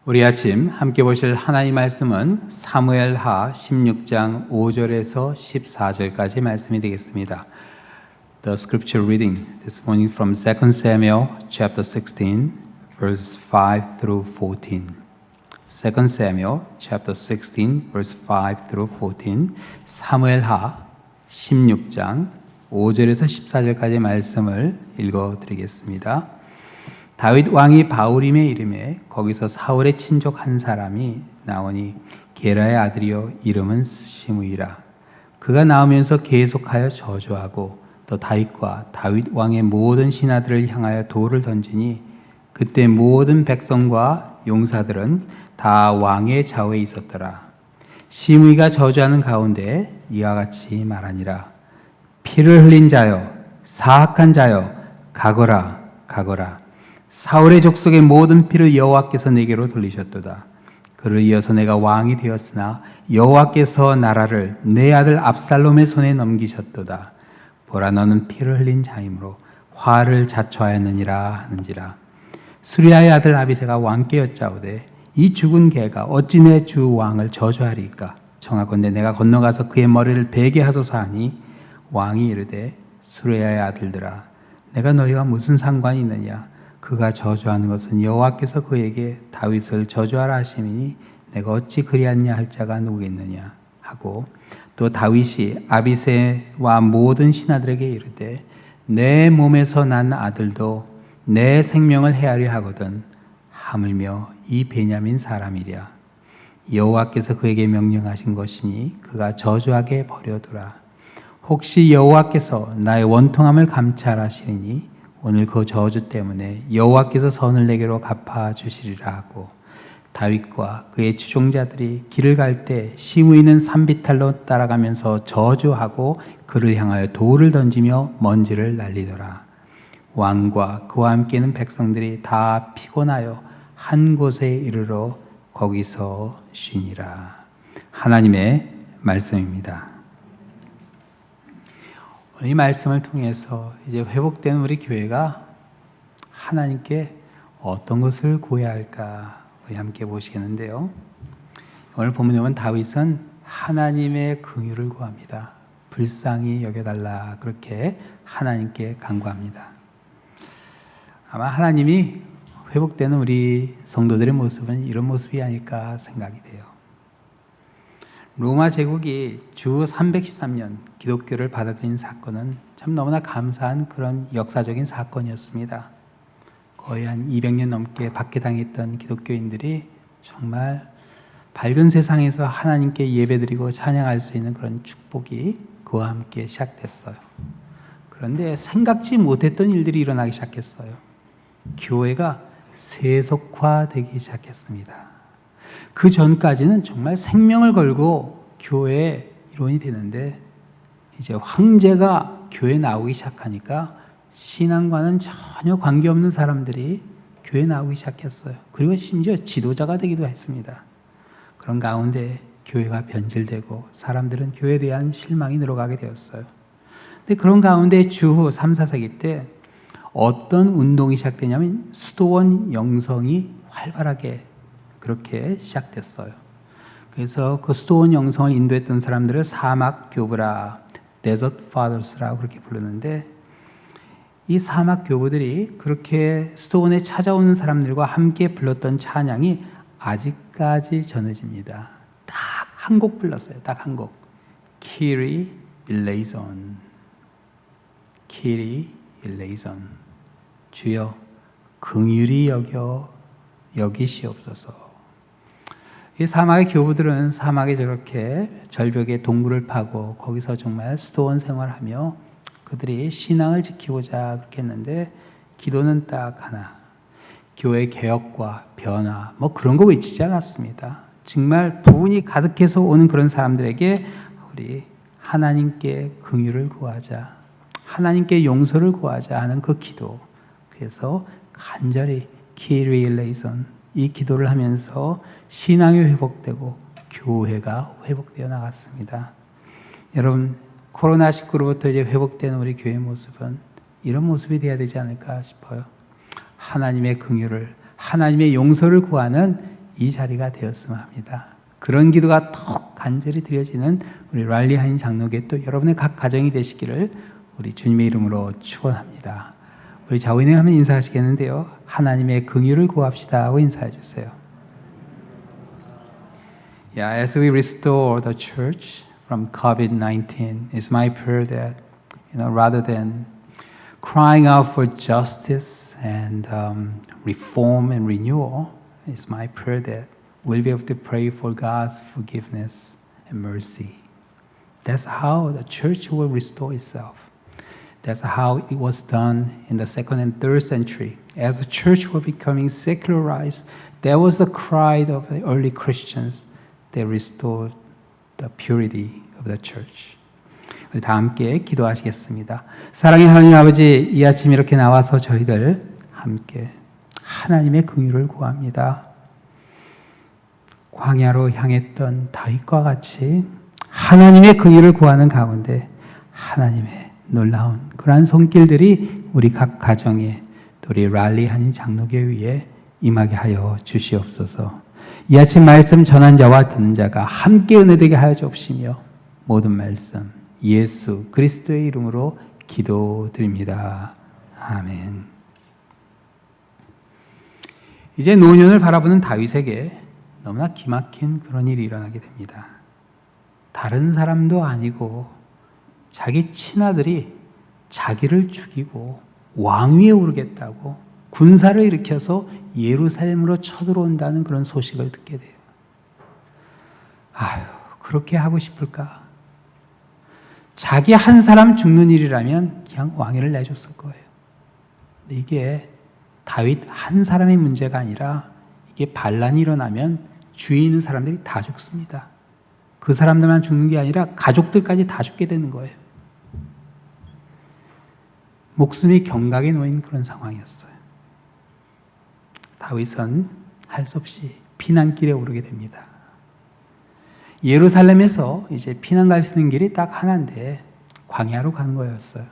우리 아침 함께 보실 하나님 말씀은 사무엘하 16장 5절에서 14절까지 말씀이 되겠습니다. The scripture reading this morning from 2 Samuel chapter 16 verse 5 through 14. 2 Samuel chapter 16 verse 5 through 14. 사무엘하 16장 5절에서 14절까지 말씀을 읽어 드리겠습니다. 다윗 왕이 바울임에 이름에 거기서 사울의 친족 한 사람이 나오니 게라의 아들이요 이름은 시므이라. 그가 나오면서 계속하여 저주하고 또 다윗과 다윗 왕의 모든 신하들을 향하여 돌을 던지니 그때 모든 백성과 용사들은 다 왕의 좌우에 있었더라. 시므이가 저주하는 가운데 이와 같이 말하니라. 피를 흘린 자여 사악한 자여 가거라 가거라. 사울의 족속의 모든 피를 여호와께서 내게로 돌리셨도다. 그를 이어서 내가 왕이 되었으나 여호와께서 나라를 내 아들 압살롬의 손에 넘기셨도다. 보라 너는 피를 흘린 자이므로 화를 자초하였느니라 하는지라. 수리아의 아들 아비새가 왕께 여짜오되 이 죽은 개가 어찌 내 주 왕을 저주하리이까. 청하건대 내가 건너가서 그의 머리를 베게 하소서 하니 왕이 이르되 수리아의 아들들아 내가 너희와 무슨 상관이 있느냐. 그가 저주하는 것은 여호와께서 그에게 다윗을 저주하라 하심이니 내가 어찌 그리하냐 할 자가 누구겠느냐 하고 또 다윗이 아비새와 모든 신하들에게 이르되 내 몸에서 난 아들도 내 생명을 해하려 하거든 하물며 이 베냐민 사람이랴. 여호와께서 그에게 명령하신 것이니 그가 저주하게 버려두라. 혹시 여호와께서 나의 원통함을 감찰하시리니 오늘 그 저주 때문에 여호와께서 선을 내게로 갚아 주시리라 하고 다윗과 그의 추종자들이 길을 갈 때 시므이는 산비탈로 따라가면서 저주하고 그를 향하여 돌을 던지며 먼지를 날리더라. 왕과 그와 함께 있는 백성들이 다 피곤하여 한 곳에 이르러 거기서 쉬니라. 하나님의 말씀입니다. 이 말씀을 통해서 이제 회복된 우리 교회가 하나님께 어떤 것을 구해야 할까 우리 함께 보시겠는데요. 오늘 본문에 보면 다윗은 하나님의 긍휼을 구합니다. 불쌍히 여겨달라 그렇게 하나님께 간구합니다. 아마 하나님이 회복되는 우리 성도들의 모습은 이런 모습이 아닐까 생각이 돼요. 로마 제국이 주 313년 기독교를 받아들인 사건은 참 너무나 감사한 그런 역사적인 사건이었습니다. 거의 한 200년 넘게 박해당했던 기독교인들이 정말 밝은 세상에서 하나님께 예배드리고 찬양할 수 있는 그런 축복이 그와 함께 시작됐어요. 그런데 생각지 못했던 일들이 일어나기 시작했어요. 교회가 세속화되기 시작했습니다. 그 전까지는 정말 생명을 걸고 교회의 일원이 되는데 이제 황제가 교회에 나오기 시작하니까 신앙과는 전혀 관계없는 사람들이 교회에 나오기 시작했어요. 그리고 심지어 지도자가 되기도 했습니다. 그런 가운데 교회가 변질되고 사람들은 교회에 대한 실망이 늘어가게 되었어요. 근데 그런 가운데 주후 3, 4세기 때 어떤 운동이 시작되냐면 수도원 영성이 활발하게 그렇게 시작됐어요. 그래서 그 수도원 영성을 인도했던 사람들을 사막 교부라, 데저트 파더스라고 그렇게 부르는데 이 사막 교부들이 그렇게 수도원에 찾아오는 사람들과 함께 불렀던 찬양이 아직까지 전해집니다. 딱 한 곡 불렀어요. 딱 한 곡. 키리 일레이손. 키리 일레이손. 주여 긍휼히 여기시옵소서. 이 사막의 교부들은 사막에 저렇게 절벽에 동굴을 파고 거기서 정말 수도원 생활하며 그들이 신앙을 지키고자 그렇게 했는데 기도는 딱 하나. 교회 개혁과 변화 뭐 그런 거 외치지 않았습니다. 정말 부흥이 가득해서 오는 그런 사람들에게 우리 하나님께 긍휼을 구하자. 하나님께 용서를 구하자 하는 그 기도. 그래서 간절히 키리일레이선 이 기도를 하면서 신앙이 회복되고 교회가 회복되어 나갔습니다. 여러분 코로나19로부터 이제 회복되는 우리 교회 모습은 이런 모습이 되어야 되지 않을까 싶어요. 하나님의 긍휼을 하나님의 용서를 구하는 이 자리가 되었으면 합니다. 그런 기도가 더 간절히 드려지는 우리 랄리 하인 장로교회 또 여러분의 각 가정이 되시기를 우리 주님의 이름으로 축원합니다. 우리 좌우인에 하면 인사하시겠는데요. 하나님의 긍휼을 구합시다 하고 인사해 주세요. Yeah, as we restore the church from COVID-19, it's my prayer that, rather than crying out for justice and reform and renewal, it's my prayer that we'll be able to pray for God's forgiveness and mercy. That's how the church will restore itself. That's how it was done in the 2nd and 3rd century. As the church was becoming secularized, that was the cry of the early Christians. They restored the purity of the church. 우리 다 함께 기도하시겠습니다. 사랑의 하나님 아버지, 이 아침 이렇게 나와서 저희들 함께 하나님의 긍휼을 구합니다. 광야로 향했던 다윗과 같이 하나님의 긍휼을 구하는 가운데 하나님의 놀라운 그러한 손길들이 우리 각 가정에 또 우리 랄리 한인 장로교회 위에 임하게 하여 주시옵소서. 이 아침 말씀 전한 자와 듣는 자가 함께 은혜되게 하여 주옵시며 모든 말씀 예수 그리스도의 이름으로 기도드립니다. 아멘. 이제 노년을 바라보는 다윗에게 너무나 기막힌 그런 일이 일어나게 됩니다. 다른 사람도 아니고 자기 친아들이 자기를 죽이고 왕위에 오르겠다고 군사를 일으켜서 예루살렘으로 쳐들어온다는 그런 소식을 듣게 돼요. 아유, 그렇게 하고 싶을까? 자기 한 사람 죽는 일이라면 그냥 왕위를 내줬을 거예요. 근데 이게 다윗 한 사람의 문제가 아니라 이게 반란이 일어나면 주위에 있는 사람들이 다 죽습니다. 그 사람들만 죽는 게 아니라 가족들까지 다 죽게 되는 거예요. 목숨이 경각에 놓인 그런 상황이었어요. 다윗은 할 수 없이 피난길에 오르게 됩니다. 예루살렘에서 이제 피난 갈 수 있는 길이 딱 하나인데 광야로 가는 거였어요.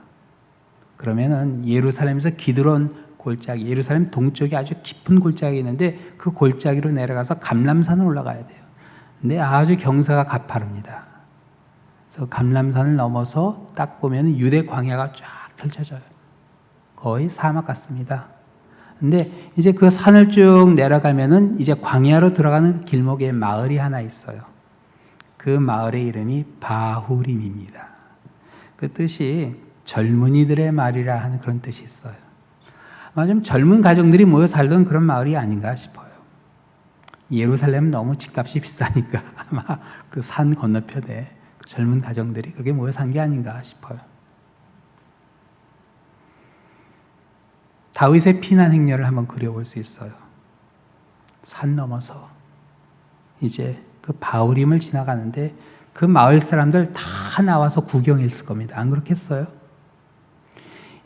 그러면은 예루살렘에서 기드론 골짜기, 예루살렘 동쪽에 아주 깊은 골짜기 있는데 그 골짜기로 내려가서 감람산을 올라가야 돼요. 근데 아주 경사가 가파릅니다. 그래서 감람산을 넘어서 딱 보면 유대 광야가 쫙 펼쳐져요. 거의 사막 같습니다. 근데 이제 그 산을 쭉 내려가면은 이제 광야로 들어가는 길목에 마을이 하나 있어요. 그 마을의 이름이 바후림입니다. 그 뜻이 젊은이들의 말이라 하는 그런 뜻이 있어요. 아마 좀 젊은 가정들이 모여 살던 그런 마을이 아닌가 싶어요. 예루살렘은 너무 집값이 비싸니까 아마 그 산 건너편에 그 젊은 가정들이 그렇게 모여 산 게 아닌가 싶어요. 다윗의 피난 행렬을 한번 그려볼 수 있어요. 산 넘어서 이제 그 바후림을 지나가는데 그 마을 사람들 다 나와서 구경했을 겁니다. 안 그렇겠어요?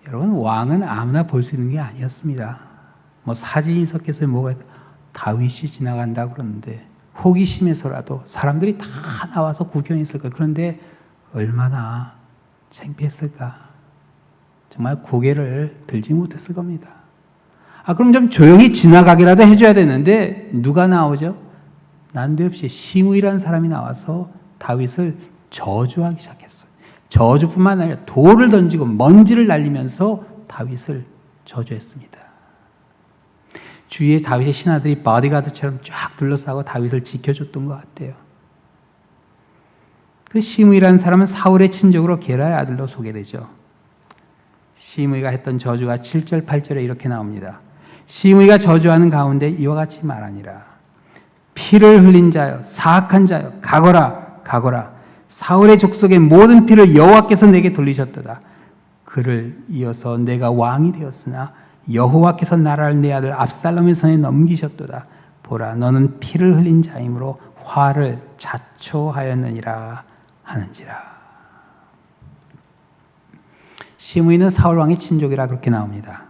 여러분, 왕은 아무나 볼 수 있는 게 아니었습니다. 뭐 사진이 있었겠어요? 뭐가 다윗이 지나간다 그러는데 호기심에서라도 사람들이 다 나와서 구경했을 거예요. 그런데 얼마나 창피했을까? 정말 고개를 들지 못했을 겁니다. 그럼 좀 조용히 지나가기라도 해줘야 되는데 누가 나오죠? 난데없이 시므이라는 사람이 나와서 다윗을 저주하기 시작했어요. 저주뿐만 아니라 돌을 던지고 먼지를 날리면서 다윗을 저주했습니다. 주위에 다윗의 신하들이 바디가드처럼 쫙 둘러싸고 다윗을 지켜줬던 것 같아요. 그 시므이라는 사람은 사울의 친족으로 게라의 아들로 소개되죠. 시므이가 했던 저주가 7절, 8절에 이렇게 나옵니다. 시므이가 저주하는 가운데 이와 같이 말하니라. 피를 흘린 자여, 사악한 자여, 가거라, 가거라. 사울의 족속의 모든 피를 여호와께서 내게 돌리셨도다. 그를 이어서 내가 왕이 되었으나 여호와께서 나라를 내 아들 압살롬의 손에 넘기셨도다. 보라, 너는 피를 흘린 자이므로 화를 자초하였느니라 하는지라. 시므이는 사울 왕의 친족이라 그렇게 나옵니다.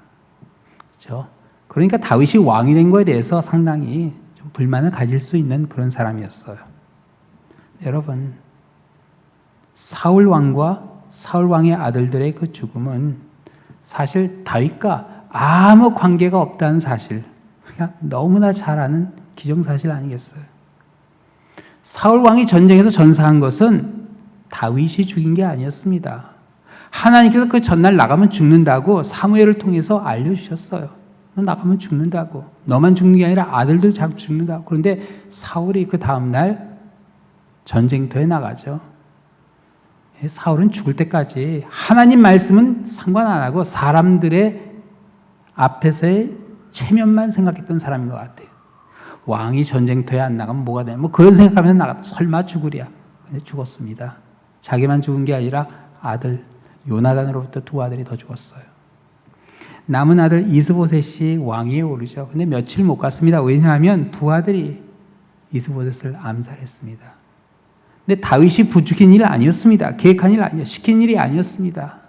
그렇죠? 그러니까 다윗이 왕이 된 거에 대해서 상당히 좀 불만을 가질 수 있는 그런 사람이었어요. 여러분, 사울 왕과 사울 왕의 아들들의 그 죽음은 사실 다윗과 아무 관계가 없다는 사실, 그냥 너무나 잘 아는 기정사실 아니겠어요? 사울 왕이 전쟁에서 전사한 것은 다윗이 죽인 게 아니었습니다. 하나님께서 그 전날 나가면 죽는다고 사무엘을 통해서 알려주셨어요. 너 나가면 죽는다고. 너만 죽는 게 아니라 아들도 자꾸 죽는다고. 그런데 사울이 그 다음날 전쟁터에 나가죠. 사울은 죽을 때까지 하나님 말씀은 상관 안 하고 사람들의 앞에서의 체면만 생각했던 사람인 것 같아요. 왕이 전쟁터에 안 나가면 뭐가 되냐, 뭐 그런 생각하면서 나가, 설마 죽으랴. 근데 죽었습니다. 자기만 죽은 게 아니라 아들 요나단으로부터 두 아들이 더 죽었어요. 남은 아들 이스보셋이 왕위에 오르죠. 근데 며칠 못 갔습니다. 왜냐하면 부하들이 이스보셋을 암살했습니다. 근데 다윗이 부추긴 일 아니었습니다. 계획한 일 아니었어요. 시킨 일이 아니었습니다.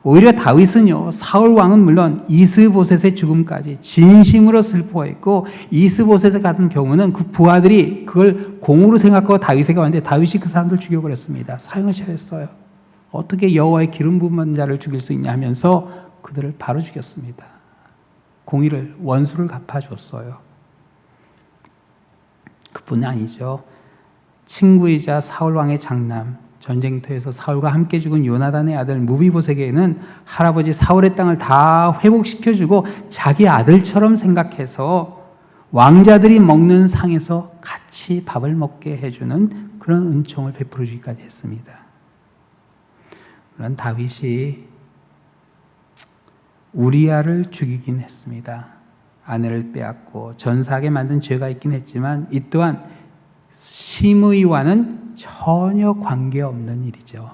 오히려 다윗은요, 사울 왕은 물론 이스보셋의 죽음까지 진심으로 슬퍼했고, 이스보셋 같은 경우는 그 부하들이 그걸 공으로 생각하고 다윗에게 왔는데 다윗이 그 사람들 죽여버렸습니다. 사형을 처했어요. 어떻게 여호와의 기름 부은 자를 죽일 수 있냐 하면서 그들을 바로 죽였습니다. 공의를, 원수를 갚아줬어요. 그뿐이 아니죠. 친구이자 사울 왕의 장남, 전쟁터에서 사울과 함께 죽은 요나단의 아들 무비보셋에게는 할아버지 사울의 땅을 다 회복시켜주고 자기 아들처럼 생각해서 왕자들이 먹는 상에서 같이 밥을 먹게 해주는 그런 은총을 베풀어 주기까지 했습니다. 물론 다윗이 우리아를 죽이긴 했습니다. 아내를 빼앗고 전사하게 만든 죄가 있긴 했지만 이 또한 심의와는 전혀 관계없는 일이죠.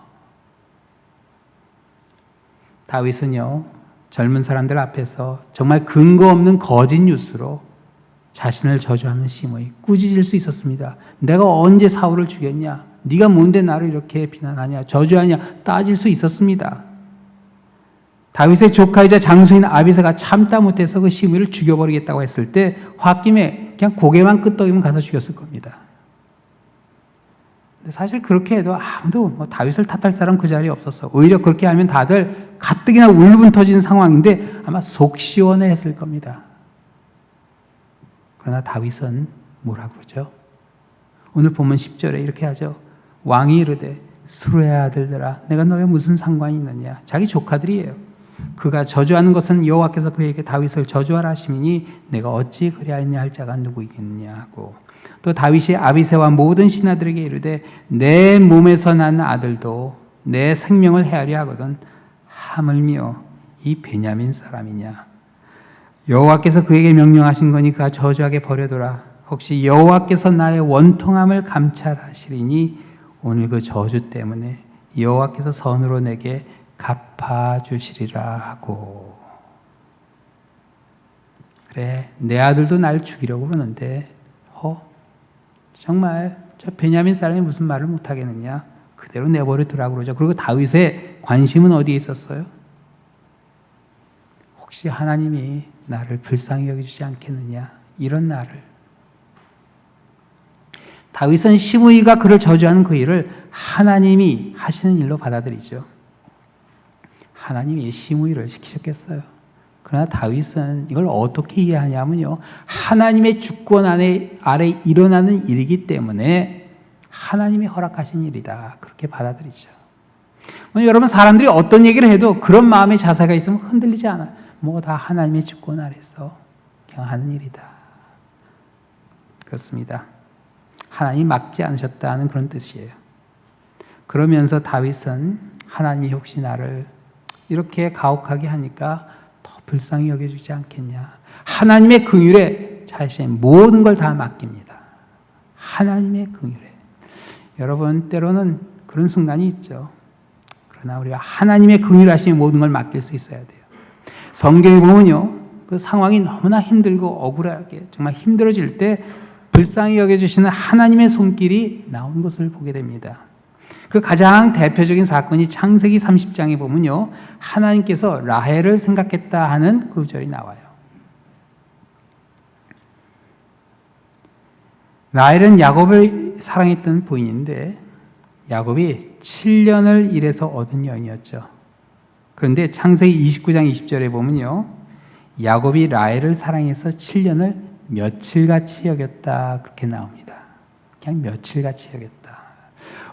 다윗은요, 젊은 사람들 앞에서 정말 근거 없는 거짓 뉴스로 자신을 저주하는 심의, 꾸짖을 수 있었습니다. 내가 언제 사울을 죽였냐? 네가 뭔데 나를 이렇게 비난하냐? 저주하냐? 따질 수 있었습니다. 다윗의 조카이자 장수인 아비새가 참다 못해서 그 심의를 죽여버리겠다고 했을 때 홧김에 그냥 고개만 끄덕이면 가서 죽였을 겁니다. 사실 그렇게 해도 아무도 다윗을 탓할 사람 그 자리에 없었어. 오히려 그렇게 하면 다들 가뜩이나 울분 터지는 상황인데 아마 속 시원해 했을 겁니다. 그러나 다윗은 뭐라고 그러죠? 오늘 본문 10절에 이렇게 하죠. 왕이 이르되 수르의 아들들아 내가 너에 무슨 상관이 있느냐. 자기 조카들이에요. 그가 저주하는 것은 여호와께서 그에게 다윗을 저주하라 하시니 내가 어찌 그리하였냐 할 자가 누구이겠냐고. 또 다윗이 아비새와 모든 신하들에게 이르되 내 몸에서 난 아들도 내 생명을 해하려 하거든 하물며 이 베냐민 사람이냐. 여호와께서 그에게 명령하신 거니 그가 저주하게 버려둬라. 혹시 여호와께서 나의 원통함을 감찰하시리니 오늘 그 저주 때문에 여호와께서 선으로 내게 갚아주시리라 하고. 그래, 내 아들도 날 죽이려고 그러는데 정말 저 베냐민 사람이 무슨 말을 못하겠느냐. 그대로 내버려 두라고 그러죠. 그리고 다윗의 관심은 어디에 있었어요? 혹시 하나님이 나를 불쌍히 여겨주지 않겠느냐. 이런 나를. 다윗은 심의가 그를 저주하는 그 일을 하나님이 하시는 일로 받아들이죠. 하나님이 심의를 시키셨겠어요. 그러나 다윗은 이걸 어떻게 이해하냐면요. 하나님의 주권 아래 일어나는 일이기 때문에 하나님이 허락하신 일이다. 그렇게 받아들이죠. 여러분 사람들이 어떤 얘기를 해도 그런 마음의 자세가 있으면 흔들리지 않아요. 뭐 다 하나님의 주권 아래서 그냥 하는 일이다. 그렇습니다. 하나님이 막지 않으셨다는 그런 뜻이에요. 그러면서 다윗은 하나님이 혹시 나를 이렇게 가혹하게 하니까 불쌍히 여겨주지 않겠냐. 하나님의 긍휼에 자신의 모든 걸 다 맡깁니다. 하나님의 긍휼에. 여러분 때로는 그런 순간이 있죠. 그러나 우리가 하나님의 긍휼하심에 모든 걸 맡길 수 있어야 돼요. 성경에 보면요, 그 상황이 너무나 힘들고 억울하게 정말 힘들어질 때 불쌍히 여겨주시는 하나님의 손길이 나온 것을 보게 됩니다. 그 가장 대표적인 사건이 창세기 30장에 보면요, 하나님께서 라헬을 생각했다 하는 구절이 나와요. 라헬은 야곱을 사랑했던 부인인데 야곱이 7년을 일해서 얻은 여인이었죠. 그런데 창세기 29장 20절에 보면요, 야곱이 라헬을 사랑해서 7년을 며칠같이 여겼다 그렇게 나옵니다. 그냥 며칠같이 여겼다.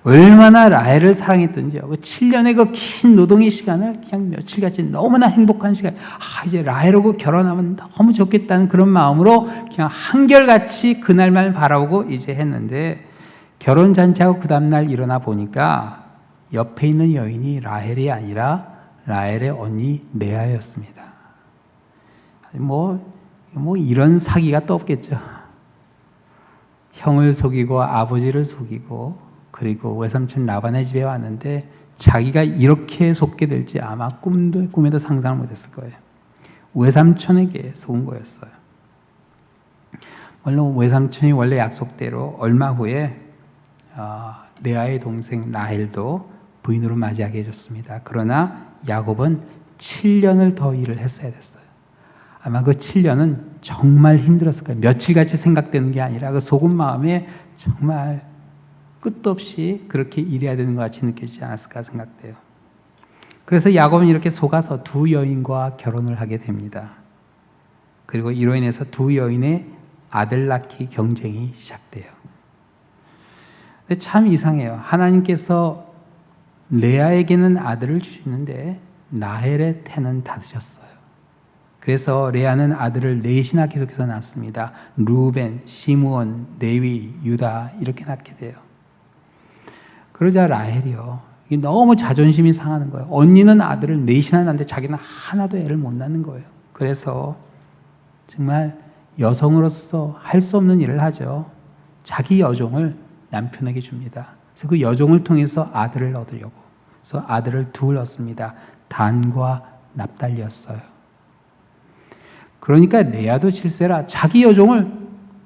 얼마나 라헬을 사랑했던지요. 그 7년의 그 긴 노동의 시간을 그냥 며칠같이 너무나 행복한 시간. 이제 라헬하고 결혼하면 너무 좋겠다는 그런 마음으로 그냥 한결같이 그날만 바라보고 이제 했는데 결혼 잔치하고 그 다음날 일어나 보니까 옆에 있는 여인이 라헬이 아니라 라헬의 언니 레아였습니다. 뭐 이런 사기가 또 없겠죠. 형을 속이고 아버지를 속이고 그리고 외삼촌 라반의 집에 왔는데 자기가 이렇게 속게 될지 아마 꿈에도 상상을 못했을 거예요. 외삼촌에게 속은 거였어요. 물론 외삼촌이 원래 약속대로 얼마 후에 레아의 동생 라헬도 부인으로 맞이하게 해줬습니다. 그러나 야곱은 7년을 더 일을 했어야 됐어요. 아마 그 7년은 정말 힘들었을 거예요. 며칠같이 생각되는 게 아니라 그 속은 마음에 정말 끝도 없이 그렇게 일해야 되는 것 같이 느껴지지 않았을까 생각돼요. 그래서 야곱은 이렇게 속아서 두 여인과 결혼을 하게 됩니다. 그리고 이로 인해서 두 여인의 아들 낳기 경쟁이 시작돼요. 근데 참 이상해요. 하나님께서 레아에게는 아들을 주시는데 라헬의 태는 닫으셨어요. 그래서 레아는 아들을 넷이나 계속해서 낳습니다. 루벤, 시므온, 레위, 유다 이렇게 낳게 돼요. 그러자 라헬이요. 너무 자존심이 상하는 거예요. 언니는 아들을 넷이나 낳는데 자기는 하나도 애를 못 낳는 거예요. 그래서 정말 여성으로서 할 수 없는 일을 하죠. 자기 여종을 남편에게 줍니다. 그래서 그 여종을 통해서 아들을 얻으려고. 그래서 아들을 둘 얻습니다. 단과 납달리였어요. 그러니까 레아도 질세라 자기 여종을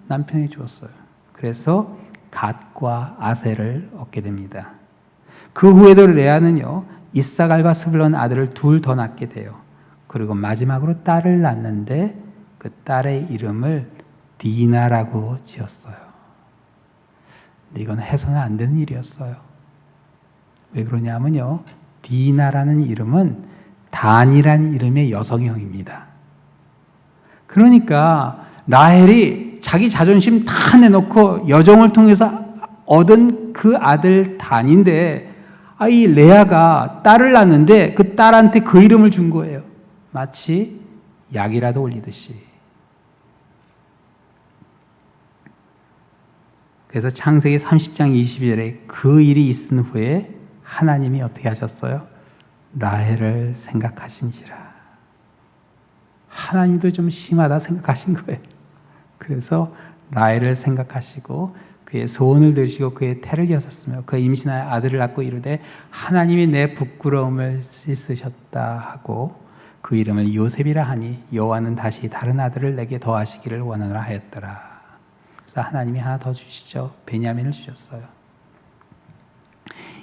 남편에게 주었어요. 그래서 갓과 아셀을 얻게 됩니다. 그 후에도 레아는요, 이사갈과 스불론 아들을 둘 더 낳게 돼요. 그리고 마지막으로 딸을 낳는데 그 딸의 이름을 디나라고 지었어요. 근데 이건 해서는 안 되는 일이었어요. 왜 그러냐면요, 디나라는 이름은 단이라는 이름의 여성형입니다. 그러니까 라헬이 자기 자존심 다 내놓고 여종을 통해서 얻은 그 아들 단인데 이 레아가 딸을 낳는데 그 딸한테 그 이름을 준 거예요. 마치 약이라도 올리듯이. 그래서 창세기 30장 22절에 그 일이 있은 후에 하나님이 어떻게 하셨어요? 라헬을 생각하신지라. 하나님도 좀 심하다 생각하신 거예요. 그래서 라헬을 생각하시고 그의 소원을 들으시고 그의 태를 여셨으며 그 임신하여 아들을 낳고 이르되 하나님이 내 부끄러움을 씻으셨다 하고 그 이름을 요셉이라 하니 여호와는 다시 다른 아들을 내게 더하시기를 원하노라 하였더라. 그래서 하나님이 하나 더 주시죠. 베냐민을 주셨어요.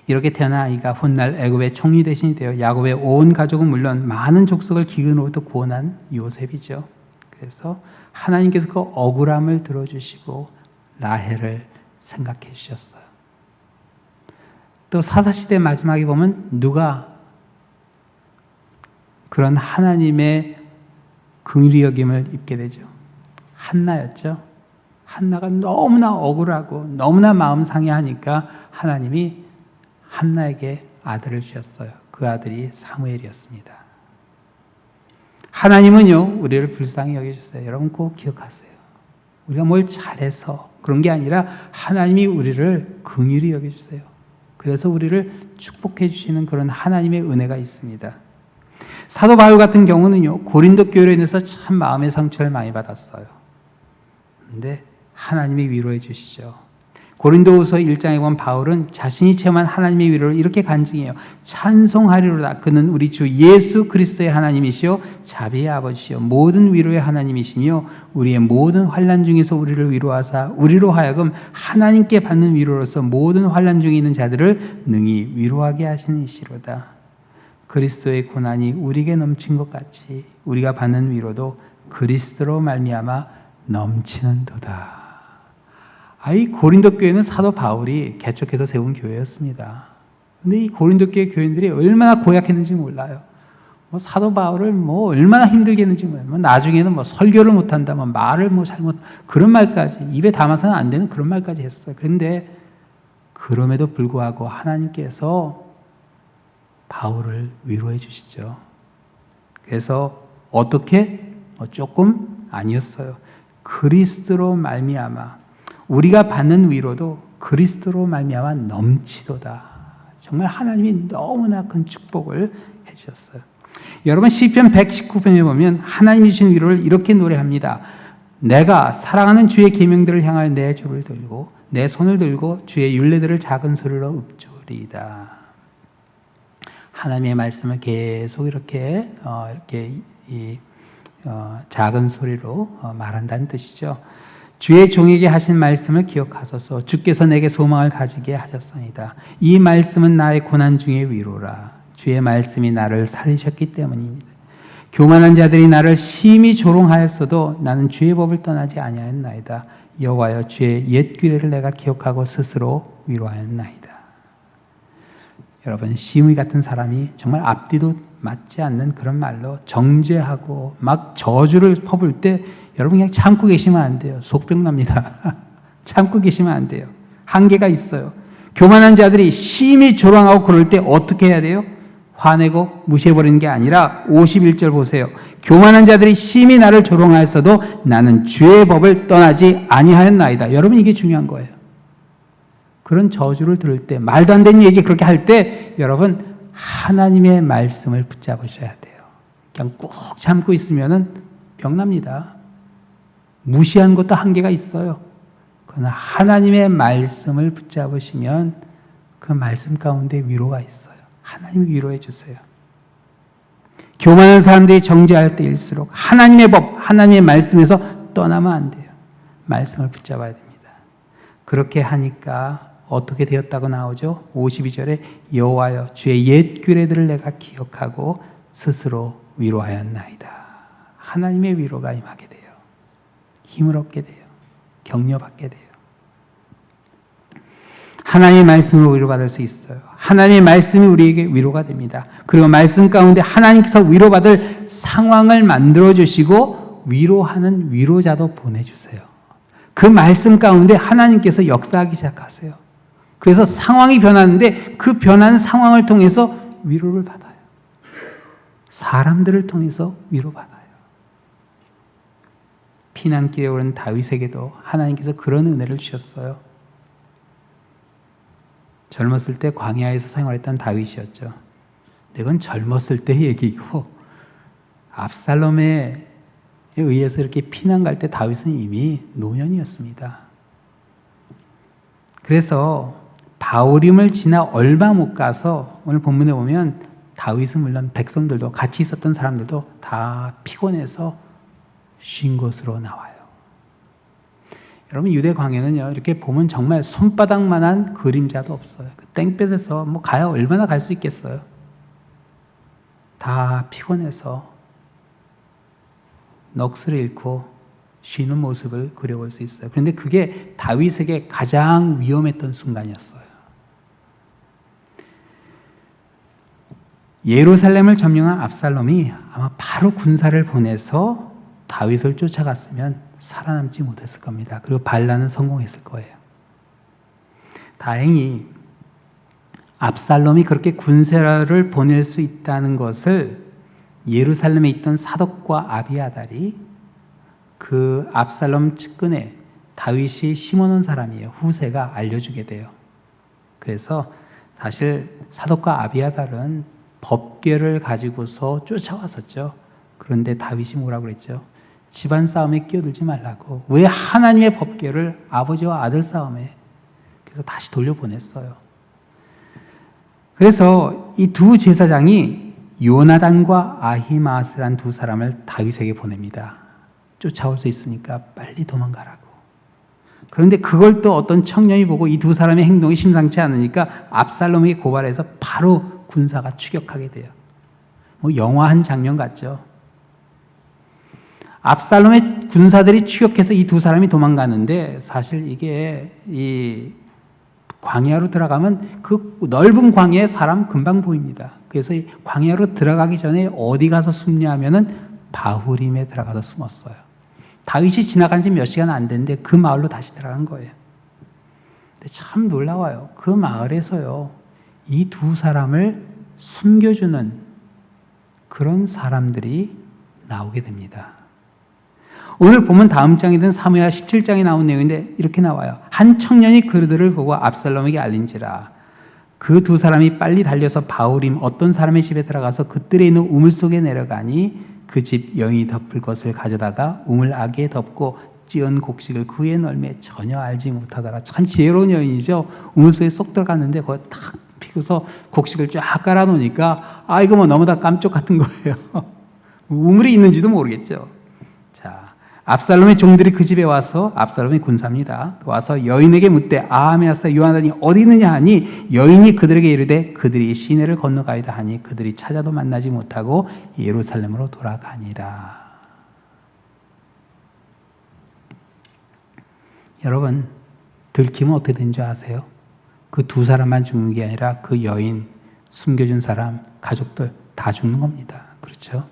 이렇게 태어난 아이가 훗날 애굽의 총리 대신이 되어 야곱의 온 가족은 물론 많은 족속을 기근으로부터 구원한 요셉이죠. 그래서 하나님께서 그 억울함을 들어주시고 라헬을 생각해 주셨어요. 또 사사시대 마지막에 보면 누가 그런 하나님의 긍휼히 여김을 입게 되죠? 한나였죠. 한나가 너무나 억울하고 너무나 마음 상해하니까 하나님이 한나에게 아들을 주셨어요. 그 아들이 사무엘이었습니다. 하나님은요, 우리를 불쌍히 여겨주세요. 여러분 꼭 기억하세요. 우리가 뭘 잘해서 그런 게 아니라 하나님이 우리를 긍휼히 여겨주세요. 그래서 우리를 축복해 주시는 그런 하나님의 은혜가 있습니다. 사도 바울 같은 경우는요, 고린도 교회로 인해서 참 마음의 상처를 많이 받았어요. 그런데 하나님이 위로해 주시죠. 고린도후서 1장에 보면 바울은 자신이 체험한 하나님의 위로를 이렇게 간증해요. 찬송하리로다. 그는 우리 주 예수 그리스도의 하나님이시요 자비의 아버지시요 모든 위로의 하나님이시며 우리의 모든 환난 중에서 우리를 위로하사 우리로 하여금 하나님께 받는 위로로서 모든 환난 중에 있는 자들을 능히 위로하게 하시는 이시로다. 그리스도의 고난이 우리에게 넘친 것 같이 우리가 받는 위로도 그리스도로 말미암아 넘치는도다. 이 고린도 교회는 사도 바울이 개척해서 세운 교회였습니다. 근데 이 고린도 교회 교인들이 얼마나 고약했는지 몰라요. 뭐 사도 바울을 뭐 얼마나 힘들게 했는지 뭐 나중에는 뭐 설교를 못한다, 뭐 말을 뭐 잘못 그런 말까지 입에 담아서는 안 되는 그런 말까지 했어요. 그런데 그럼에도 불구하고 하나님께서 바울을 위로해 주시죠. 그래서 어떻게 조금 아니었어요. 그리스도로 말미암아 우리가 받는 위로도 그리스도로 말미암아 넘치도다. 정말 하나님이 너무나 큰 축복을 해주셨어요. 여러분 시편 119편에 보면 하나님이 주신 위로를 이렇게 노래합니다. 내가 사랑하는 주의 계명들을 향하여 내 조를 들고 내 손을 들고 주의 율례들을 작은 소리로 읊조리이다. 하나님의 말씀을 계속 이렇게 작은 소리로 말한다는 뜻이죠. 주의 종에게 하신 말씀을 기억하소서. 주께서 내게 소망을 가지게 하셨습니다. 이 말씀은 나의 고난 중의 위로라. 주의 말씀이 나를 살리셨기 때문입니다. 교만한 자들이 나를 심히 조롱하였어도 나는 주의 법을 떠나지 아니하였나이다. 여호와여 주의 옛 규례를 내가 기억하고 스스로 위로하였나이다. 여러분 시므이 같은 사람이 정말 앞뒤도 맞지 않는 그런 말로 정죄하고 막 저주를 퍼부을 때 여러분 그냥 참고 계시면 안 돼요. 속병 납니다. 참고 계시면 안 돼요. 한계가 있어요. 교만한 자들이 심히 조롱하고 그럴 때 어떻게 해야 돼요? 화내고 무시해버리는 게 아니라 51절 보세요. 교만한 자들이 심히 나를 조롱하였어도 나는 주의 법을 떠나지 아니하였나이다. 여러분 이게 중요한 거예요. 그런 저주를 들을 때 말도 안 되는 얘기 그렇게 할 때 여러분 하나님의 말씀을 붙잡으셔야 돼요. 그냥 꾹 참고 있으면은 병납니다. 무시한 것도 한계가 있어요. 그러나 하나님의 말씀을 붙잡으시면 그 말씀 가운데 위로가 있어요. 하나님이 위로해 주세요. 교만한 사람들이 정죄할 때일수록 하나님의 법, 하나님의 말씀에서 떠나면 안 돼요. 말씀을 붙잡아야 됩니다. 그렇게 하니까 어떻게 되었다고 나오죠? 52절에 여호와여 주의 옛 규례들을 내가 기억하고 스스로 위로하였나이다. 하나님의 위로가 임하게 돼요. 힘을 얻게 돼요. 격려받게 돼요. 하나님의 말씀으로 위로받을 수 있어요. 하나님의 말씀이 우리에게 위로가 됩니다. 그리고 말씀 가운데 하나님께서 위로받을 상황을 만들어주시고 위로하는 위로자도 보내주세요. 그 말씀 가운데 하나님께서 역사하기 시작하세요. 그래서 상황이 변하는데 그 변한 상황을 통해서 위로를 받아요. 사람들을 통해서 위로받아요. 피난길에 오른 다윗에게도 하나님께서 그런 은혜를 주셨어요. 젊었을 때 광야에서 생활했던 다윗이었죠. 이건 젊었을 때의 얘기고 압살롬에 의해서 이렇게 피난 갈 때 다윗은 이미 노년이었습니다. 그래서 바울임을 지나 얼마 못 가서 오늘 본문에 보면 다윗은 물론 백성들도 같이 있었던 사람들도 다 피곤해서 쉰 곳으로 나와요. 여러분 유대 광야는요 이렇게 보면 정말 손바닥만한 그림자도 없어요. 그 땡볕에서 뭐 가야 얼마나 갈 수 있겠어요. 다 피곤해서 넋을 잃고 쉬는 모습을 그려볼 수 있어요. 그런데 그게 다윗에게 가장 위험했던 순간이었어요. 예루살렘을 점령한 압살롬이 아마 바로 군사를 보내서 다윗을 쫓아갔으면 살아남지 못했을 겁니다. 그리고 반란은 성공했을 거예요. 다행히 압살롬이 그렇게 군사를 보낼 수 있다는 것을 예루살렘에 있던 사독과 아비아달이 그 압살롬 측근에 다윗이 심어놓은 사람이에요. 후세가 알려주게 돼요. 그래서 사실 사독과 아비아달은 법궤를 가지고서 쫓아왔었죠. 그런데 다윗이 뭐라고 그랬죠? 집안 싸움에 끼어들지 말라고. 왜 하나님의 법궤를 아버지와 아들 싸움에. 그래서 다시 돌려보냈어요. 그래서 이 두 제사장이 요나단과 아히마스란 두 사람을 다윗에게 보냅니다. 쫓아올 수 있으니까 빨리 도망가라고. 그런데 그걸 또 어떤 청년이 보고 이 두 사람의 행동이 심상치 않으니까 압살롬에게 고발해서 바로 군사가 추격하게 돼요. 뭐 영화 한 장면 같죠. 압살롬의 군사들이 추격해서 이 두 사람이 도망가는데 사실 이게 이 광야로 들어가면 그 넓은 광야에 사람 금방 보입니다. 그래서 이 광야로 들어가기 전에 어디 가서 숨냐 하면은 바후림에 들어가서 숨었어요. 다윗이 지나간 지 몇 시간 안 됐는데 그 마을로 다시 들어간 거예요. 근데 참 놀라워요. 그 마을에서요, 이 두 사람을 숨겨주는 그런 사람들이 나오게 됩니다. 오늘 보면 다음 장이든 사무엘하 17장에 나온 내용인데 이렇게 나와요. 한 청년이 그들을 보고 압살롬에게 알린지라. 그 두 사람이 빨리 달려서 바후림 어떤 사람의 집에 들어가서 그 뜰에 있는 우물 속에 내려가니 그 집 여인이 덮을 것을 가져다가 우물 아귀에 덮고 찌은 곡식을 그 위에 널매 전혀 알지 못하더라. 참 지혜로운 여인이죠. 우물 속에 쏙 들어갔는데 거기 탁 피고서 곡식을 쫙 깔아놓으니까 이거 뭐 너무 다 깜짝 같은 거예요. 우물이 있는지도 모르겠죠. 자, 압살롬의 종들이 그 집에 와서, 압살롬의 군사입니다. 와서 여인에게 묻되 아하메아사 요나단이 어디 있느냐 하니 여인이 그들에게 이르되 그들이 시내를 건너가이다 하니 그들이 찾아도 만나지 못하고 예루살렘으로 돌아가니라. 여러분, 들키면 어떻게 된 줄 아세요? 그 두 사람만 죽는 게 아니라 그 여인, 숨겨준 사람, 가족들 다 죽는 겁니다. 그렇죠?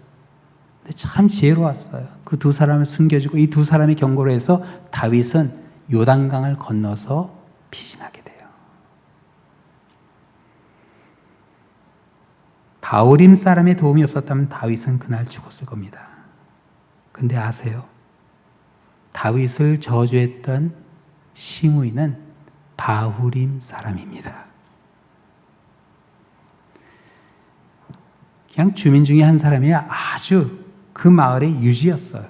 근데 참 지혜로웠어요. 그 두 사람을 숨겨주고 이 두 사람의 경고로 해서 다윗은 요단강을 건너서 피신하게 돼요. 바후림 사람의 도움이 없었다면 다윗은 그날 죽었을 겁니다. 근데 아세요? 다윗을 저주했던 시므이는 바후림 사람입니다. 그냥 주민 중에 한 사람이 아주 그 마을의 유지였어요.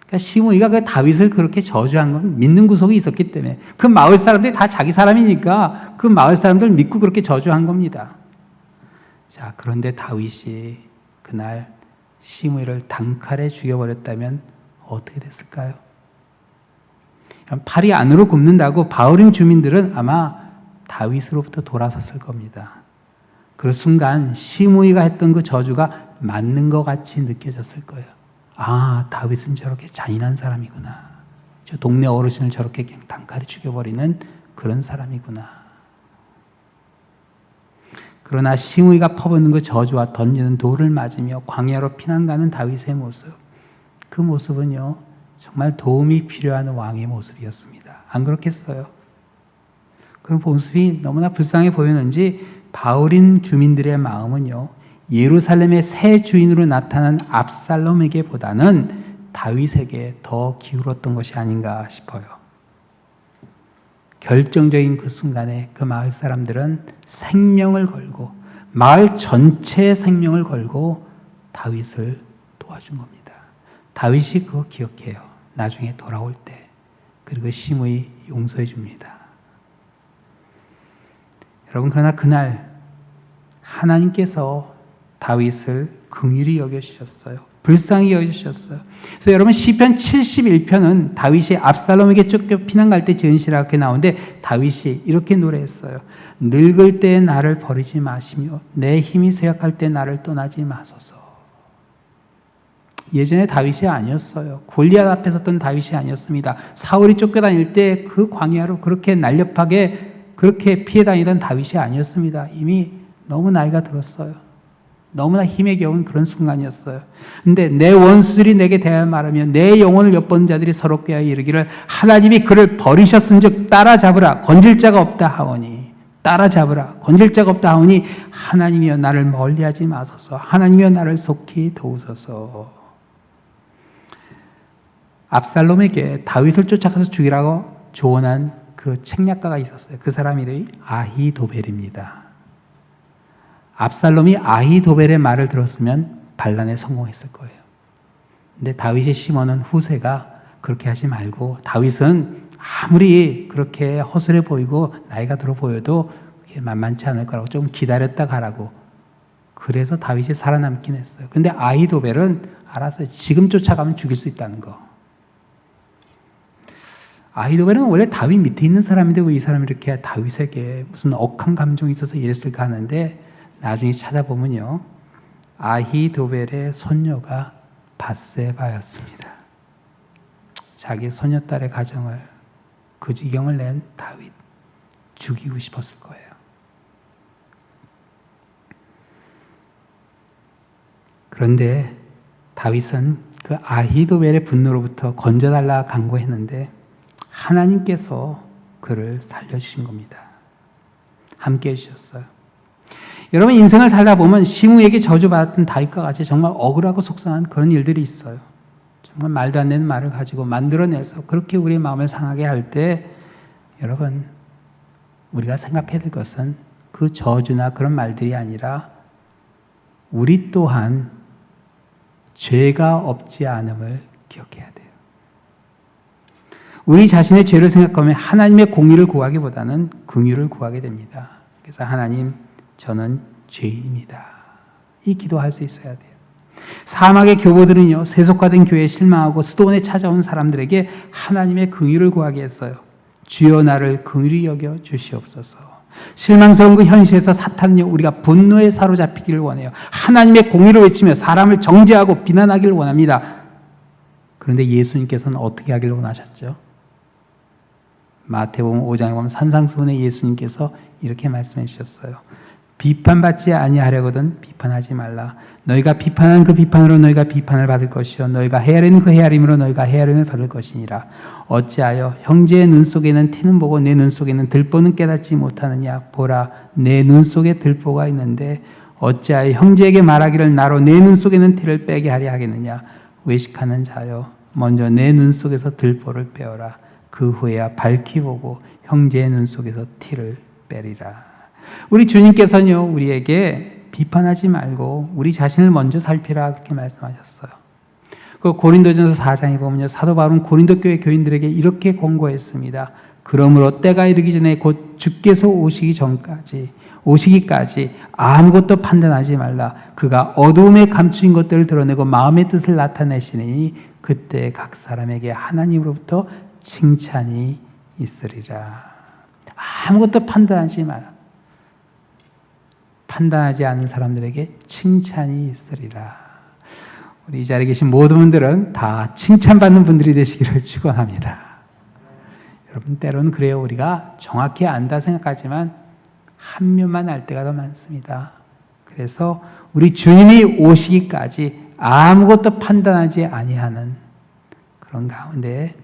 그러니까 시므이가 그 다윗을 그렇게 저주한 건 믿는 구석이 있었기 때문에 그 마을 사람들이 다 자기 사람이니까 그 마을 사람들 믿고 그렇게 저주한 겁니다. 자, 그런데 다윗이 그날 시므이를 단칼에 죽여버렸다면 어떻게 됐을까요? 팔이 안으로 굽는다고 바후림 주민들은 아마 다윗으로부터 돌아섰을 겁니다. 그 순간 시므이가 했던 그 저주가 맞는 것 같이 느껴졌을 거예요. 다윗은 저렇게 잔인한 사람이구나. 저 동네 어르신을 저렇게 그냥 단칼에 죽여버리는 그런 사람이구나. 그러나 시므이가 퍼붓는 그 저주와 던지는 돌을 맞으며 광야로 피난 가는 다윗의 모습, 그 모습은요 정말 도움이 필요한 왕의 모습이었습니다. 안 그렇겠어요? 그런 모습이 너무나 불쌍해 보였는지 바후림 주민들의 마음은요 예루살렘의 새 주인으로 나타난 압살롬에게보다는 다윗에게 더 기울었던 것이 아닌가 싶어요. 결정적인 그 순간에 그 마을 사람들은 생명을 걸고 마을 전체의 생명을 걸고 다윗을 도와준 겁니다. 다윗이 그거 기억해요. 나중에 돌아올 때. 그리고 시므이 용서해 줍니다. 여러분, 그러나 그날 하나님께서 다윗을 긍휼히 여겨주셨어요. 불쌍히 여겨주셨어요. 그래서 여러분 시편 71편은 다윗이 압살롬에게 쫓겨 피난 갈 때 지은 시라 그렇게 나오는데 다윗이 이렇게 노래했어요. 늙을 때 나를 버리지 마시며 내 힘이 쇠약할 때 나를 떠나지 마소서. 예전에 다윗이 아니었어요. 골리앗 앞에 섰던 다윗이 아니었습니다. 사울이 쫓겨다닐 때 그 광야로 그렇게 날렵하게 그렇게 피해 다니던 다윗이 아니었습니다. 이미 너무 나이가 들었어요. 너무나 힘에 겨운 그런 순간이었어요. 근데 내 원수들이 내게 대하여 말하며 내 영혼을 엿본 자들이 서로 꾀하여 이르기를 하나님이 그를 버리셨은즉 따라잡으라 건질 자가 없다 하오니 따라잡으라 건질 자가 없다 하오니 하나님이여 나를 멀리하지 마소서 하나님이여 나를 속히 도우소서. 압살롬에게 다윗을 쫓아가서 죽이라고 조언한 그 책략가가 있었어요. 그 사람 이름이 아히도벨입니다. 압살롬이 아히도벨의 말을 들었으면 반란에 성공했을 거예요. 근데 다윗의 심어놓은 후세가 그렇게 하지 말고 다윗은 아무리 그렇게 허술해 보이고 나이가 들어 보여도 그게 만만치 않을 거라고 좀 기다렸다 가라고. 그래서 다윗이 살아남긴 했어요. 근데 아히도벨은 알았어요. 지금 쫓아가면 죽일 수 있다는 거. 아히도벨은 원래 다윗 밑에 있는 사람인데 왜 이 사람이 이렇게 다윗에게 무슨 억한 감정이 있어서 이랬을까 하는데 나중에 찾아보면요. 아히도벨의 손녀가 밧세바였습니다. 자기 손녀딸의 가정을 그 지경을 낸 다윗. 죽이고 싶었을 거예요. 그런데 다윗은 그 아히도벨의 분노로부터 건져달라 간구했는데 하나님께서 그를 살려주신 겁니다. 함께 해주셨어요. 여러분, 인생을 살다 보면 시므에게 저주받았던 다윗과 같이 정말 억울하고 속상한 그런 일들이 있어요. 정말 말도 안 되는 말을 가지고 만들어내서 그렇게 우리의 마음을 상하게 할 때 여러분, 우리가 생각해야 될 것은 그 저주나 그런 말들이 아니라 우리 또한 죄가 없지 않음을 기억해야 돼요. 우리 자신의 죄를 생각하면 하나님의 공의를 구하기보다는 긍휼을 구하게 됩니다. 그래서 하나님, 저는 죄인입니다. 이 기도할 수 있어야 돼요. 사막의 교보들은요, 세속화된 교회에 실망하고 스도원에 찾아온 사람들에게 하나님의 긍휼을 구하게 했어요. 주여 나를 긍휼히 여겨 주시옵소서. 실망스러운 그 현실에서 사탄은요, 우리가 분노에 사로잡히기를 원해요. 하나님의 공의를 외치며 사람을 정죄하고 비난하기를 원합니다. 그런데 예수님께서는 어떻게 하기를 원하셨죠? 마태복음 5장에 보면 산상수훈에 예수님께서 이렇게 말씀해 주셨어요. 비판받지 아니하려거든 비판하지 말라. 너희가 비판한 그 비판으로 너희가 비판을 받을 것이요 너희가 헤아리는 그 헤아림으로 너희가 헤아림을 받을 것이니라. 어찌하여 형제의 눈 속에는 티는 보고 내 눈 속에는 들보는 깨닫지 못하느냐. 보라, 내 눈 속에 들보가 있는데 어찌하여 형제에게 말하기를 나로 내 눈 속에는 티를 빼게 하려 하겠느냐. 외식하는 자여, 먼저 내 눈 속에서 들보를 빼어라. 그 후에야 밝히 보고 형제의 눈 속에서 티를 빼리라. 우리 주님께서는요, 우리에게 비판하지 말고 우리 자신을 먼저 살피라 그렇게 말씀하셨어요. 그 고린도전서 4장에 보면요, 사도 바울은 고린도 교회 교인들에게 이렇게 권고했습니다. 그러므로 때가 이르기 전에 곧 주께서 오시기까지 아무것도 판단하지 말라. 그가 어두움에 감추인 것들을 드러내고 마음의 뜻을 나타내시니 그때 각 사람에게 하나님으로부터 칭찬이 있으리라. 아무것도 판단하지 마라. 판단하지 않은 사람들에게 칭찬이 있으리라. 우리 이 자리에 계신 모든 분들은 다 칭찬받는 분들이 되시기를 축원합니다. 여러분, 때로는 그래요. 우리가 정확히 안다 생각하지만 한 면만 알 때가 더 많습니다. 그래서 우리 주님이 오시기까지 아무것도 판단하지 아니하는 그런 가운데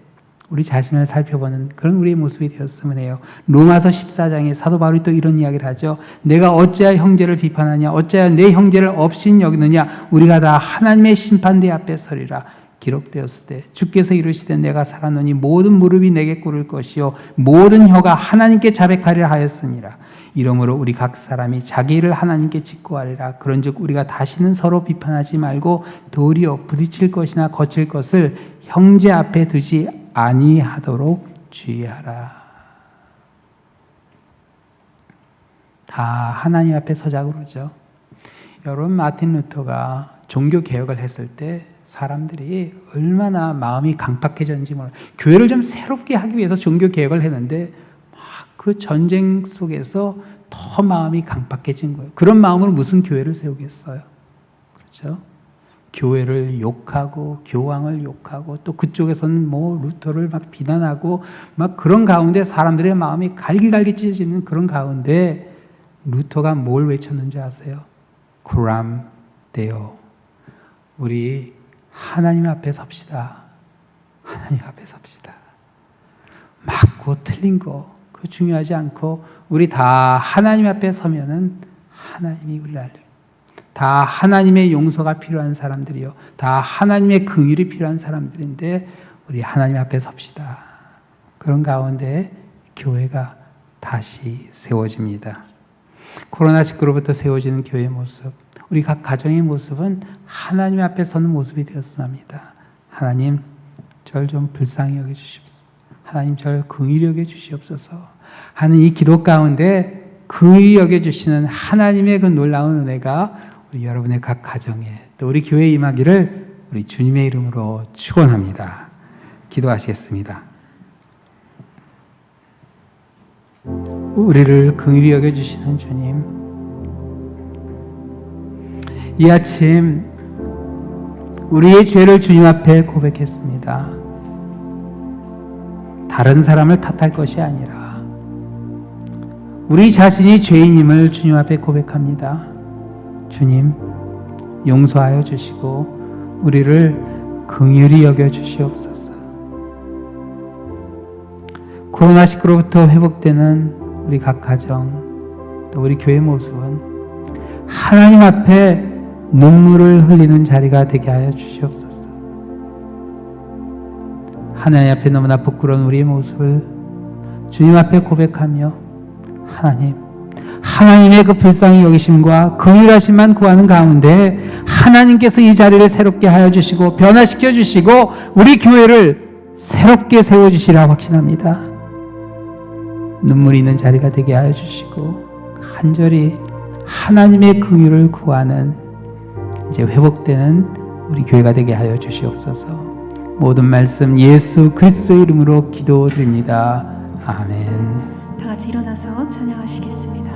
우리 자신을 살펴보는 그런 우리의 모습이 되었으면 해요. 로마서 14장에 사도 바울이 또 이런 이야기를 하죠. 내가 어찌하여 형제를 비판하냐. 어찌하여 내 형제를 업신 여기느냐. 우리가 다 하나님의 심판대 앞에 서리라. 기록되었을 때 주께서 이르시되 내가 살았노니 모든 무릎이 내게 꿇을 것이요 모든 혀가 하나님께 자백하리라 하였으니라. 이러므로 우리 각 사람이 자기 일을 하나님께 직고하리라. 그런즉 우리가 다시는 서로 비판하지 말고 도리어 부딪힐 것이나 거칠 것을 형제 앞에 두지 아니하도록 주의하라. 다 하나님 앞에 서자고 그러죠. 여러분, 마틴 루터가 종교 개혁을 했을 때 사람들이 얼마나 마음이 강팍해졌는지 몰라요. 교회를 좀 새롭게 하기 위해서 종교 개혁을 했는데 막 그 전쟁 속에서 더 마음이 강팍해진 거예요. 그런 마음으로 무슨 교회를 세우겠어요? 그렇죠? 교회를 욕하고 교황을 욕하고 또 그쪽에서는 뭐 루터를 막 비난하고 막 그런 가운데 사람들의 마음이 갈기갈기 찢어지는 그런 가운데 루터가 뭘 외쳤는지 아세요? 코람 데오. 우리 하나님 앞에 섭시다. 하나님 앞에 섭시다. 맞고 틀린 거 그거 중요하지 않고 우리 다 하나님 앞에 서면은 하나님이 우리를 알려. 다 하나님의 용서가 필요한 사람들이요. 다 하나님의 긍휼이 필요한 사람들인데 우리 하나님 앞에 섭시다. 그런 가운데 교회가 다시 세워집니다. 코로나19로부터 세워지는 교회의 모습, 우리 각 가정의 모습은 하나님 앞에 서는 모습이 되었으면 합니다. 하나님, 저를 좀 불쌍히 여겨주십시오. 하나님, 저를 긍휼히 여겨주시옵소서 하는 이 기도 가운데 긍휼히 여겨주시는 하나님의 그 놀라운 은혜가 우리 여러분의 각 가정에 또 우리 교회에 임하기를 우리 주님의 이름으로 축원합니다. 기도하시겠습니다. 우리를 긍휼히 여겨주시는 주님, 이 아침 우리의 죄를 주님 앞에 고백했습니다. 다른 사람을 탓할 것이 아니라 우리 자신이 죄인임을 주님 앞에 고백합니다. 주님, 용서하여 주시고 우리를 긍휼히 여겨 주시옵소서. 코로나19로부터 회복되는 우리 각 가정, 또 우리 교회 모습은 하나님 앞에 눈물을 흘리는 자리가 되게 하여 주시옵소서. 하나님 앞에 너무나 부끄러운 우리의 모습을 주님 앞에 고백하며 하나님의 그 불쌍히 여기심과 긍휼하심만 구하는 가운데 하나님께서 이 자리를 새롭게 하여 주시고 변화시켜 주시고 우리 교회를 새롭게 세워주시라 확신합니다. 눈물이 있는 자리가 되게 하여 주시고 간절히 하나님의 긍휼을 구하는 이제 회복되는 우리 교회가 되게 하여 주시옵소서. 모든 말씀 예수 그리스도의 이름으로 기도드립니다. 아멘. 다 같이 일어나서 찬양하시겠습니다.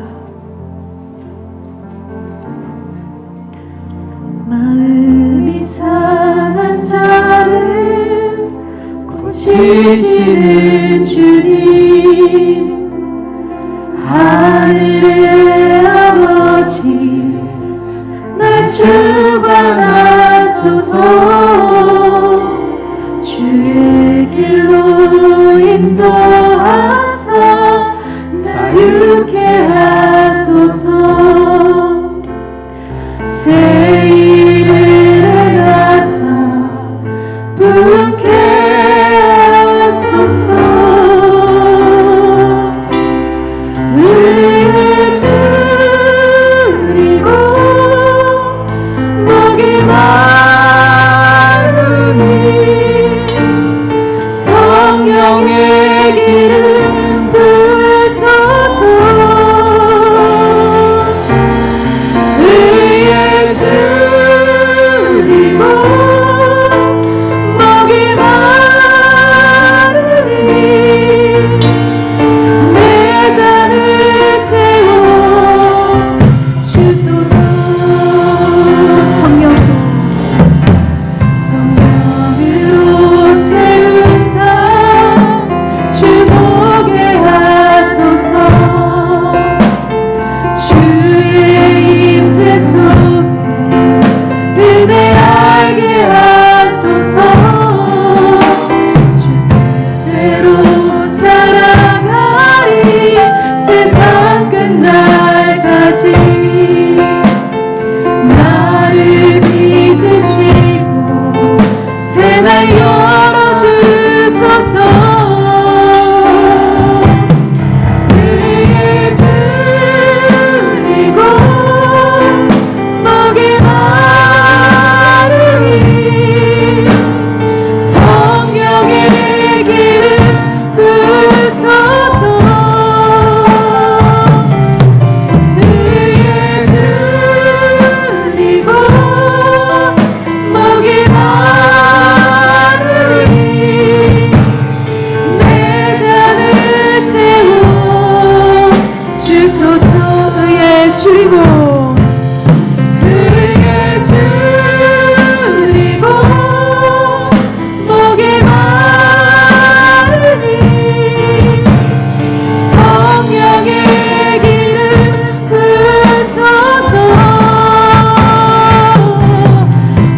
마음이 상한 자를 고치시는 주님, 하늘의 아버지 날 주관하소서. 주의 길로 인도하사 자유케 하소서. 새 일을 행하사 분케 하소서. 의에 줄이고 목이 마르니 성령의 기름 부으소서. 의에 줄이고 목이 마르니 내 잔을 채워 주소서. 성령으로 채우사 주보게 하소서. 주의 임재 속에 은혜 알게 하소서. 주 뜻대로 살아가리 세상 끝날까지. 나를 빚으시고 새날 열어주소서. 의에 줄이고 목이 마르니 성령의 기름 부으소서. 의에 줄이고 목이 마르니 내 잔을 채워 주소서. 의에 줄이고 의에 줄이고 목이 마르니 성령의 기름 부으소서.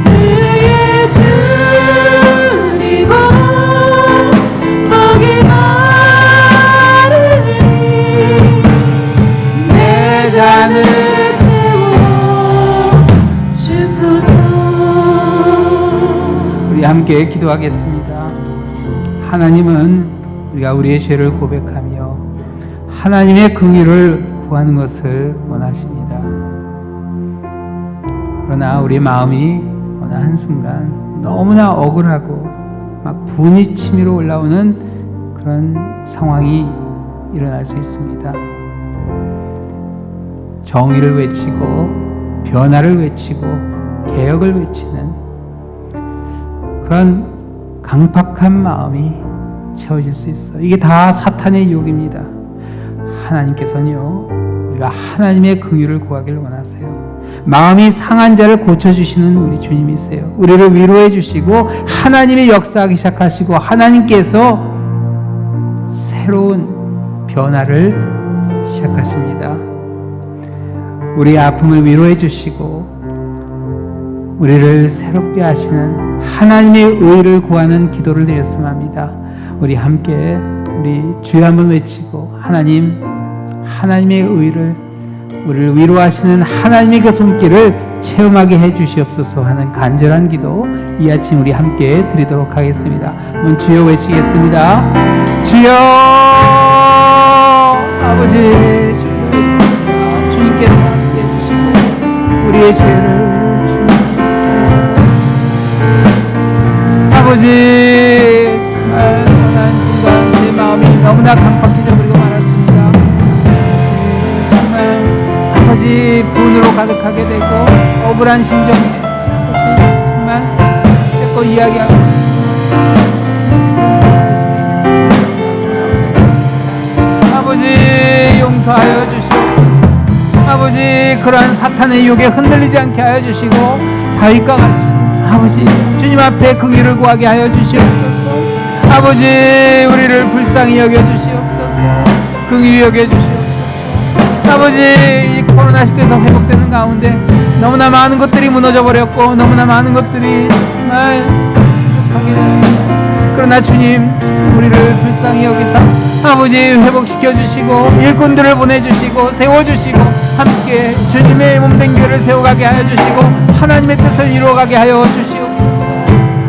의에 줄이고 목이 마르니 내 잔을 채워 주소서. 우리 함께 기도하겠습니다. 하나님은 우리가 우리의 죄를 고백하며 하나님의 긍휼을 구하는 것을 원하십니다. 그러나 우리 마음이 어느 한순간 너무나 억울하고 막 분이 치밀어 올라오는 그런 상황이 일어날 수 있습니다. 정의를 외치고 변화를 외치고 개혁을 외치는 그런 강팍한 마음이 채워질 수 있어요. 이게 다 사탄의 유혹입니다. 하나님께서는요, 우리가 하나님의 긍휼을 구하기를 원하세요. 마음이 상한 자를 고쳐주시는 우리 주님이세요. 우리를 위로해 주시고 하나님의 역사하기 시작하시고 하나님께서 새로운 변화를 시작하십니다. 우리의 아픔을 위로해 주시고 우리를 새롭게 하시는 하나님의 의를 구하는 기도를 드렸으면 합니다. 우리 함께 우리 주여 한번 외치고 하나님의 의를 우리를 위로하시는 하나님의 그 손길을 체험하게 해 주시옵소서 하는 간절한 기도 이 아침 우리 함께 드리도록 하겠습니다. 한번 주여 외치겠습니다. 주여 아버지 주님께서 함께 해주시고 우리의 죄를 아버지 정말 순간 제 마음이 너무나 강팍해져 버리고 말았습니다. 정말 아버지 분으로 가득하게 되고 억울한 심정에 아버지 정말 자꾸 이야기하고 아버지 용서하여 주시옵소서. 아버지 그러한 사탄의 유혹에 흔들리지 않게 하여 주시고 다윗과 같이 아버지 주님 앞에 긍휼을 구하게 하여 주시옵소서. 아버지 우리를 불쌍히 여겨 주시옵소서. 긍휼히 여겨 주시옵소서. 아버지 이 코로나19에서 회복되는 가운데 너무나 많은 것들이 무너져 버렸고 너무나 많은 것들이 정말 부족하게 되었습니다. 그러나 주님 우리를 불쌍히 여기사 아버지 회복시켜 주시고 일꾼들을 보내주시고 세워주시고 함께 주님의 몸된 교회를 세워가게 하여 주시고 하나님의 뜻을 이루어가게 하여 주시옵소서.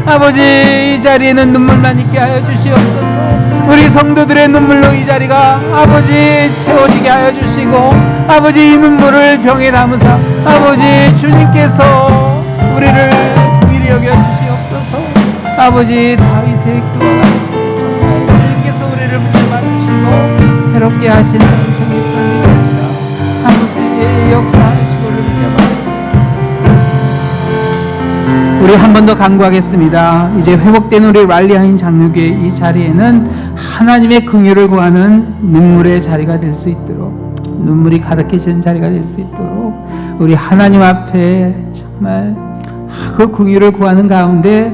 아버지 이 자리에는 눈물만 있게 하여 주시옵소서. 우리 성도들의 눈물로 이 자리가 아버지 채워지게 하여 주시고 아버지 이 눈물을 병에 담으사 아버지 주님께서 우리를 긍휼히 여겨 주시옵소서. 아버지 다윗의 기도와 같이 주님께서 우리를 붙잡아 주시고 새롭게 하시는 인생의 삶이 있습니다. 아버지 역사하시고 우리를 붙잡아 우리 한 번 더 간구하겠습니다. 이제 회복된 우리 랄리아인 장로교회 이 자리에는 하나님의 긍휼을 구하는 눈물의 자리가 될 수 있도록 눈물이 가득해지는 자리가 될 수 있도록 우리 하나님 앞에 정말 그 긍휼을 구하는 가운데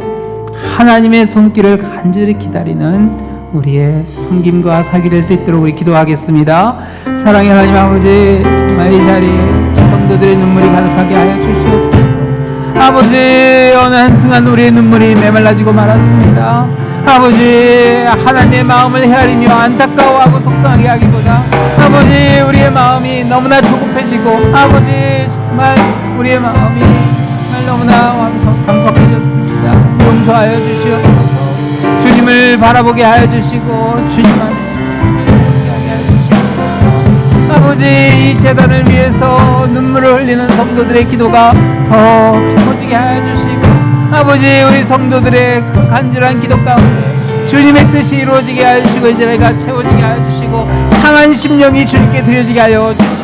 하나님의 손길을 간절히 기다리는 우리의 섬김과 살기 될 수 있도록 우리 기도하겠습니다. 사랑의 하나님 아버지 정말 이 자리에 성도들의 눈물이 가득하게 하여 주시옵소서. 아버지 어느 한순간 우리의 눈물이 메말라지고 말았습니다. 아버지 하나님의 마음을 헤아리며 안타까워하고 속상하게 하기보다 아버지 우리의 마음이 너무나 조급해지고 아버지 정말 우리의 마음이 정말 너무나 감격해졌습니다. 용서하여 주시옵소서. 주님을 바라보게 하여 주시고 주님 안에 아버지 이 재단을 위해서 눈물을 흘리는 성도들의 기도가 더 깊어지게 하여 주시고 아버지 우리 성도들의 그 간절한 기도 가운데 주님의 뜻이 이루어지게 하여 주시고 이 자리가 채워지게 하여 주시고 상한 심령이 주님께 드려지게 하여 주시고